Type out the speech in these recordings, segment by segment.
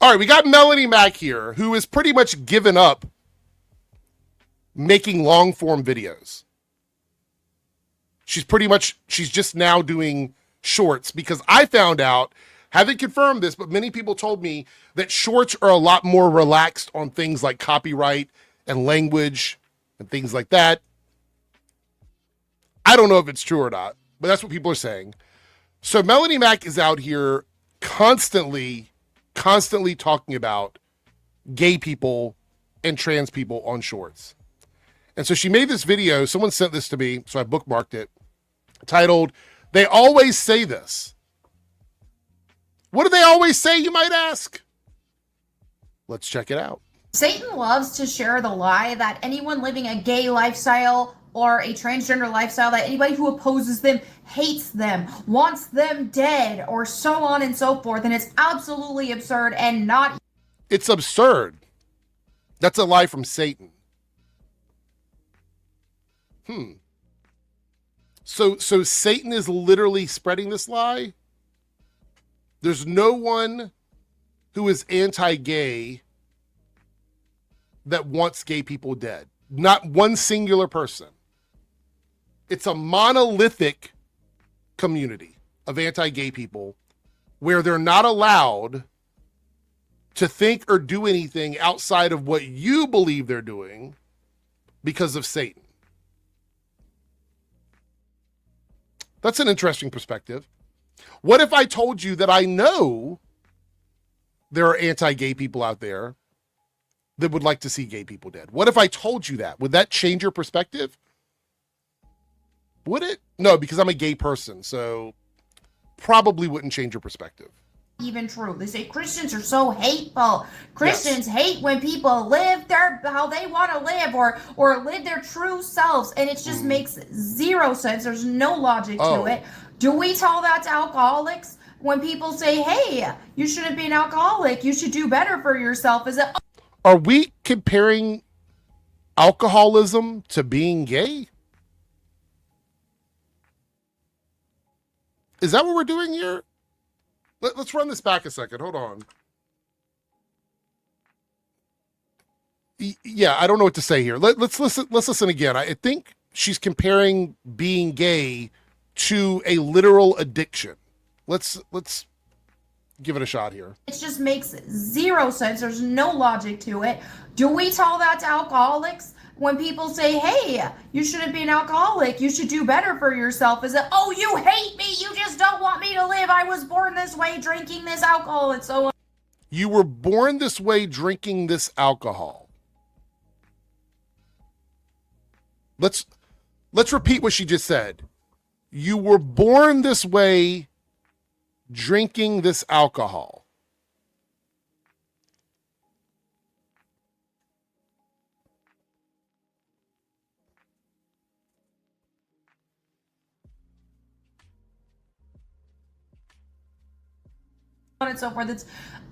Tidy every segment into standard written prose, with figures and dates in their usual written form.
All right, we got Melanie Mack here, who has pretty much given up making long form videos. She's just now doing shorts, because I found out, haven't confirmed this, but many people told me that shorts are a lot more relaxed on things like copyright and language and things like that. I don't know if it's true or not, but that's what people are saying. So Melanie Mack is out here constantly talking about gay people and trans people on shorts. And so she made this video. Someone sent this to me, so I bookmarked it, titled, "They Always Say This." What do they always say, you might ask? Let's check it out. Satan loves to share the lie that anyone living a gay lifestyle or a transgender lifestyle, that anybody who opposes them hates them, wants them dead, or so on and so forth. And it's absolutely absurd and not. It's absurd. That's a lie from Satan. So Satan is literally spreading this lie? There's no one who is anti-gay that wants gay people dead. Not one singular person. It's a monolithic community of anti-gay people where they're not allowed to think or do anything outside of what you believe they're doing because of Satan. That's an interesting perspective. What if I told you that I know there are anti-gay people out there that would like to see gay people dead? What if I told you that? Would that change your perspective? Would it? No, because I'm a gay person, so probably wouldn't change your perspective. Even true. They say Christians are so hateful. Christians hate when people live how they want to live, or live their true selves, and it just makes zero sense. There's no logic to it. Do we tell that to alcoholics when people say, "Hey, you shouldn't be an alcoholic. You should do better for yourself"? Is it? Are we comparing alcoholism to being gay? Is that what we're doing here? Let's run this back a second. Hold on. Yeah, I don't know what to say here. Let's listen again. I think she's comparing being gay to a literal addiction. Let's give it a shot here. It just makes zero sense. There's no logic to it. Do we tell that to alcoholics when people say, "Hey, you shouldn't be an alcoholic. You should do better for yourself"? Is it, "Oh, you hate me. You just don't want me to live. I was born this way, drinking this alcohol," and so on. You were born this way, drinking this alcohol. Let's repeat what she just said. You were born this way, drinking this alcohol. And so forth. It's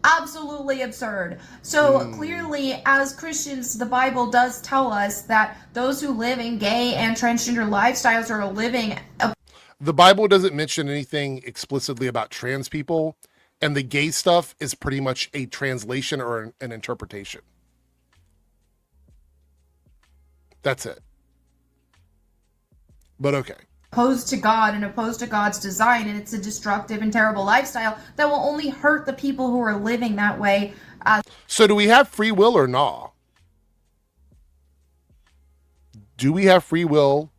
absolutely absurd. So clearly, as Christians, the Bible does tell us that those who live in gay and transgender lifestyles are living. The Bible doesn't mention anything explicitly about trans people, and the gay stuff is pretty much a translation or an interpretation. That's it. But okay. Opposed to God and opposed to God's design, and it's a destructive and terrible lifestyle that will only hurt the people who are living that way. So do we have free will or not? Do we have free will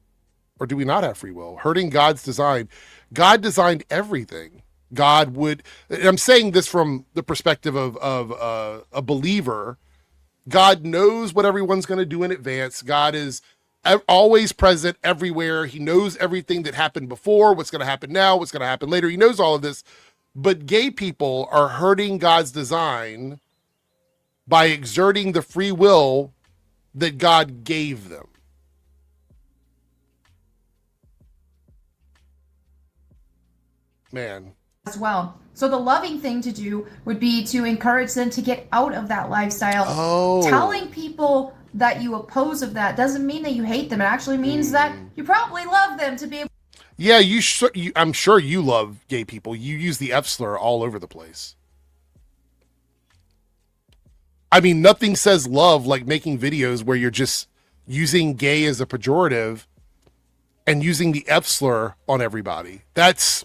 or do we not have free will? Hurting God's design. God designed everything. God would, I'm saying this from the perspective of a believer. God knows what everyone's going to do in advance. God is always present everywhere. He knows everything that happened before, what's going to happen now, what's going to happen later. He knows all of this. But gay people are hurting God's design by exerting the free will that God gave them. Man. As well. So the loving thing to do would be to encourage them to get out of that lifestyle. Telling people that you oppose of that doesn't mean that you hate them. It actually means that you probably love them to be able. Yeah, I'm sure you love gay people. You use the F slur all over the place. I mean, nothing says love like making videos where you're just using gay as a pejorative and using the F slur on everybody. That's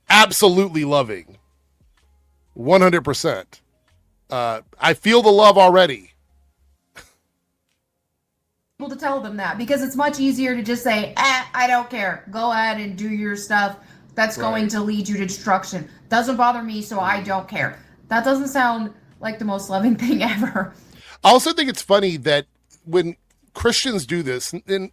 absolutely loving. 100%. I feel the love already. To tell them that, because it's much easier to just say, I don't care. Go ahead and do your stuff. That's going to lead you to destruction. Doesn't bother me, so I don't care. That doesn't sound like the most loving thing ever. I also think it's funny that when Christians do this, and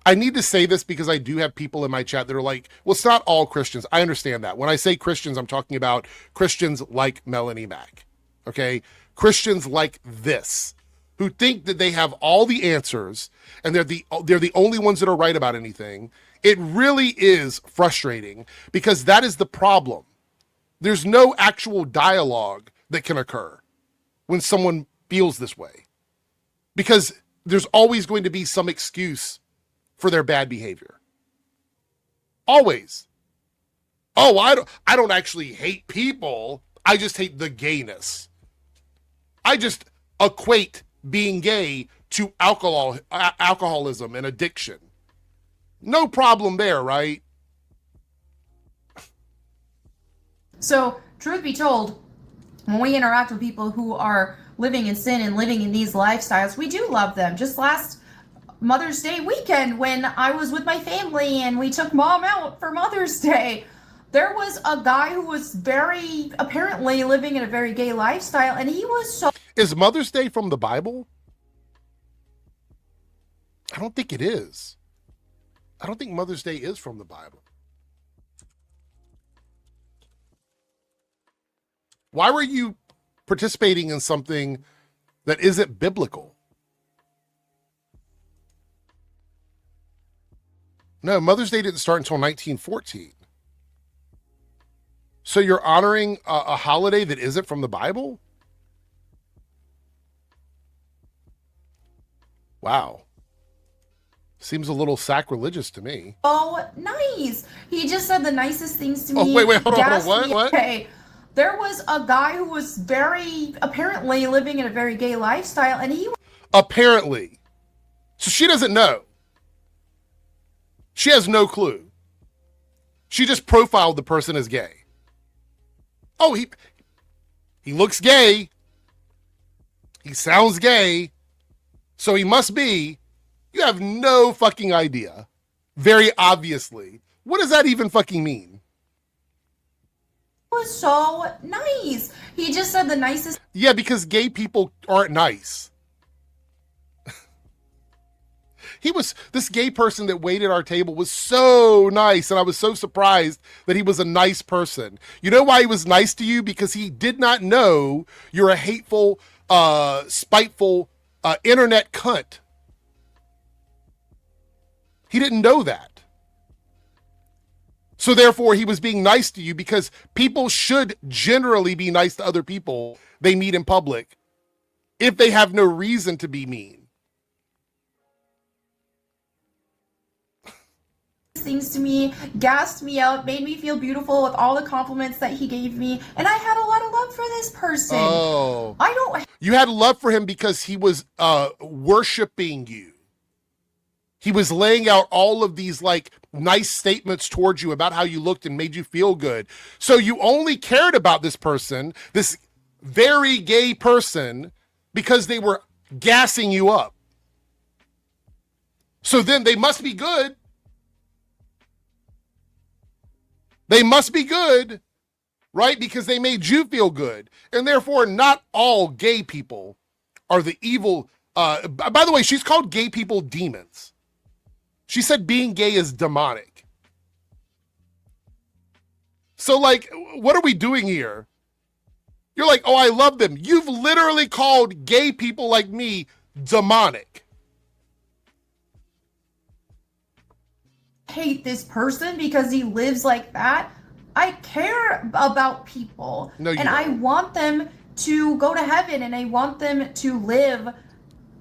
I need to say this because I do have people in my chat that are like, well, it's not all Christians. I understand that. When I say Christians, I'm talking about Christians like Melanie Mack. Okay? Christians like this, who think that they have all the answers and they're the only ones that are right about anything. It really is frustrating because that is the problem. There's no actual dialogue that can occur when someone feels this way, because there's always going to be some excuse for their bad behavior. Always. Oh, I don't actually hate people. I just hate the gayness. I just equate being gay to alcoholism and addiction. No problem there, right? So, truth be told, when we interact with people who are living in sin and living in these lifestyles, we do love them. Just last Mother's Day weekend, when I was with my family and we took Mom out for Mother's Day, there was a guy who was very apparently living in a very gay lifestyle, and he was so... Is Mother's Day from the Bible? I don't think it is. I don't think Mother's Day is from the Bible. Why were you participating in something that isn't biblical? No, Mother's Day didn't start until 1914. So you're honoring a holiday that isn't from the Bible? Wow. Seems a little sacrilegious to me. Oh, nice. He just said the nicest things to me. Oh, wait, hold on. What? Okay. There was a guy who was very, apparently living in a very gay lifestyle, and he... Apparently. So she doesn't know. She has no clue. She just profiled the person as gay. Oh, he looks gay. He sounds gay. So he must be. You have no fucking idea. Very obviously. What does that even fucking mean? Was so nice. He just said the nicest... Yeah, because gay people aren't nice. This gay person that waited our table was so nice, and I was so surprised that he was a nice person. You know why he was nice to you? Because he did not know you're a hateful, spiteful, internet cunt. He didn't know that. So therefore, he was being nice to you, because people should generally be nice to other people they meet in public if they have no reason to be mean. Things to me, gassed me out, made me feel beautiful with all the compliments that he gave me, and I had a lot of love for this person. Oh. You had love for him because he was worshiping you. He was laying out all of these like nice statements towards you about how you looked and made you feel good. So you only cared about this person, this very gay person, because they were gassing you up. So then they must be good. They must be good, right? Because they made you feel good. And therefore, not all gay people are the evil. By the way, she's called gay people demons. She said being gay is demonic. So, like, what are we doing here? You're like, oh, I love them. You've literally called gay people like me demonic. Hate this person because he lives like that. I care about people, and don't. I want them to go to heaven, and I want them to live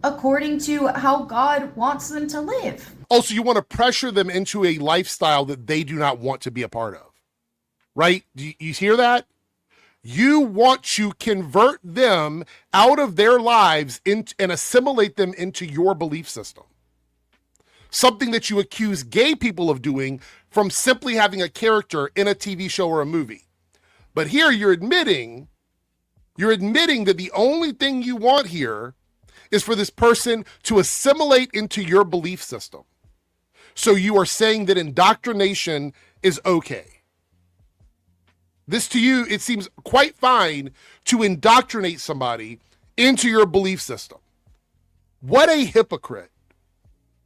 according to how God wants them to live. Also, you want to pressure them into a lifestyle that they do not want to be a part of, right? Do you hear that? You want to convert them out of their lives and assimilate them into your belief system. Something that you accuse gay people of doing from simply having a character in a TV show or a movie. But here you're admitting that the only thing you want here is for this person to assimilate into your belief system. So you are saying that indoctrination is okay. This to you, it seems quite fine to indoctrinate somebody into your belief system. What a hypocrite.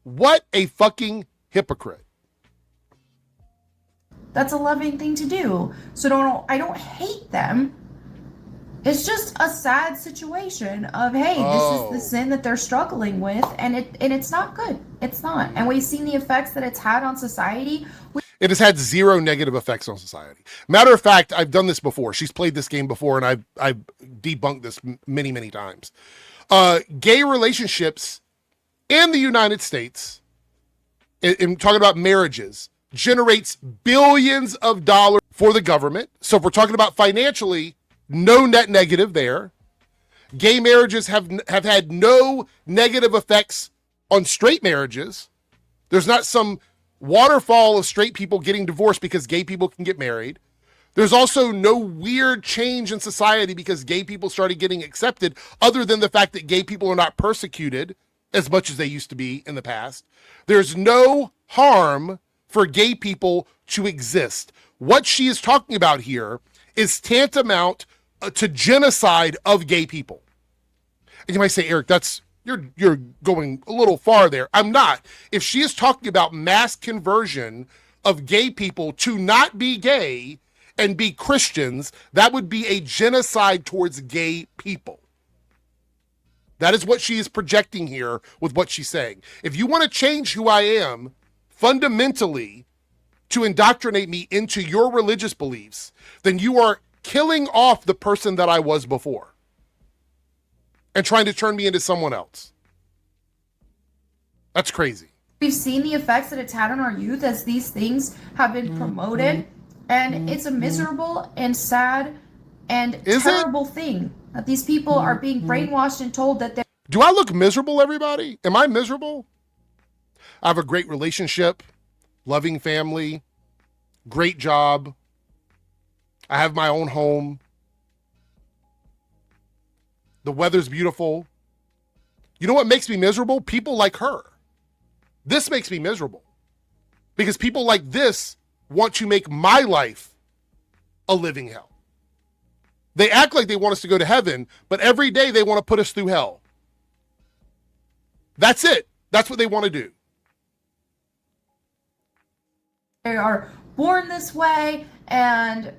What a fucking hypocrite. That's a loving thing to do. So I don't hate them. It's just a sad situation of, hey, this is the sin that they're struggling with, and it's not good. It's not. And we've seen the effects that it's had on society. It has had zero negative effects on society. Matter of fact, I've done this before. She's played this game before, and I've debunked this many, many times. Gay relationships in the United States, in talking about marriages, generates billions of dollars for the government. So if we're talking about financially, no net negative there. Gay marriages have had no negative effects on straight marriages. There's not some waterfall of straight people getting divorced because gay people can get married. There's also no weird change in society because gay people started getting accepted, other than the fact that gay people are not persecuted as much as they used to be in the past. There's no harm for gay people to exist. What she is talking about here is tantamount to genocide of gay people. And you might say, Eric, you're going a little far there. I'm not. If she is talking about mass conversion of gay people to not be gay and be Christians, that would be a genocide towards gay people. That is what she is projecting here with what she's saying. If you want to change who I am fundamentally to indoctrinate me into your religious beliefs, then you are killing off the person that I was before and trying to turn me into someone else. That's crazy. We've seen the effects that it's had on our youth as these things have been promoted, and it's a miserable and sad and terrible thing that these people are being brainwashed and told that they're... Do I look miserable, everybody? Am I miserable? I have a great relationship, loving family, great job. I have my own home. The weather's beautiful. You know what makes me miserable? People like her. This makes me miserable because people like this want to make my life a living hell. They act like they want us to go to heaven, but every day they want to put us through hell. That's it. That's what they want to do. They are born this way, and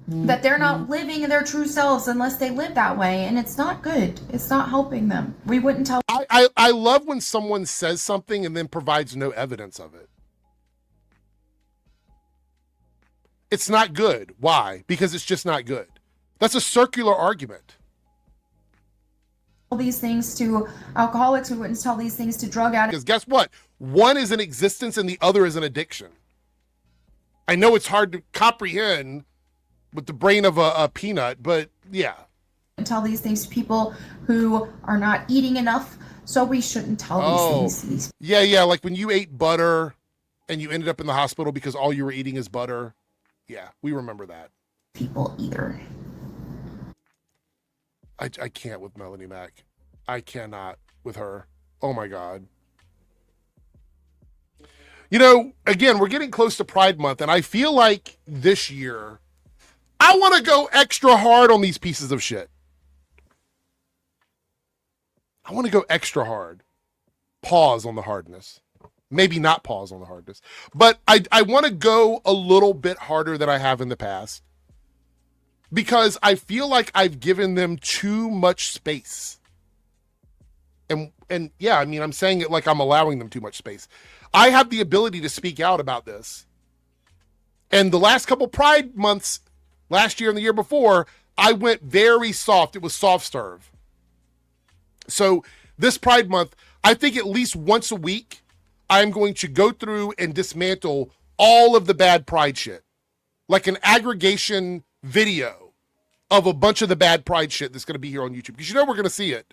that they're not living in their true selves unless they live that way, and it's not good. It's not helping them. We wouldn't tell. I love when someone says something and then provides no evidence of it. It's not good. Why? Because it's just not good. That's a circular argument. These things to alcoholics. We wouldn't tell these things to drug addicts. Because guess what? One is an existence and the other is an addiction. I know it's hard to comprehend with the brain of a peanut, but yeah. And tell these things to people who are not eating enough, so we shouldn't tell these things. Yeah, like when you ate butter and you ended up in the hospital because all you were eating is butter. Yeah, we remember that. People either. I can't with Melanie Mack. I cannot with her. Oh my God. You know, again, we're getting close to Pride Month, and I feel like this year, I want to go extra hard on these pieces of shit. I want to go extra hard. Pause on the hardness. Maybe not pause on the hardness. But I want to go a little bit harder than I have in the past. Because I feel like I've given them too much space. And yeah, I mean, I'm saying it like I'm allowing them too much space. I have the ability to speak out about this. And the last couple Pride months, last year and the year before, I went very soft. It was soft serve. So this Pride Month, I think at least once a week, I'm going to go through and dismantle all of the bad Pride shit. Like an aggregation video of a bunch of the bad pride shit that's going to be here on YouTube. Because you know we're going to see it,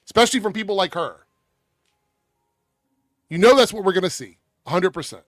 especially from people like her. You know that's what we're going to see, 100%.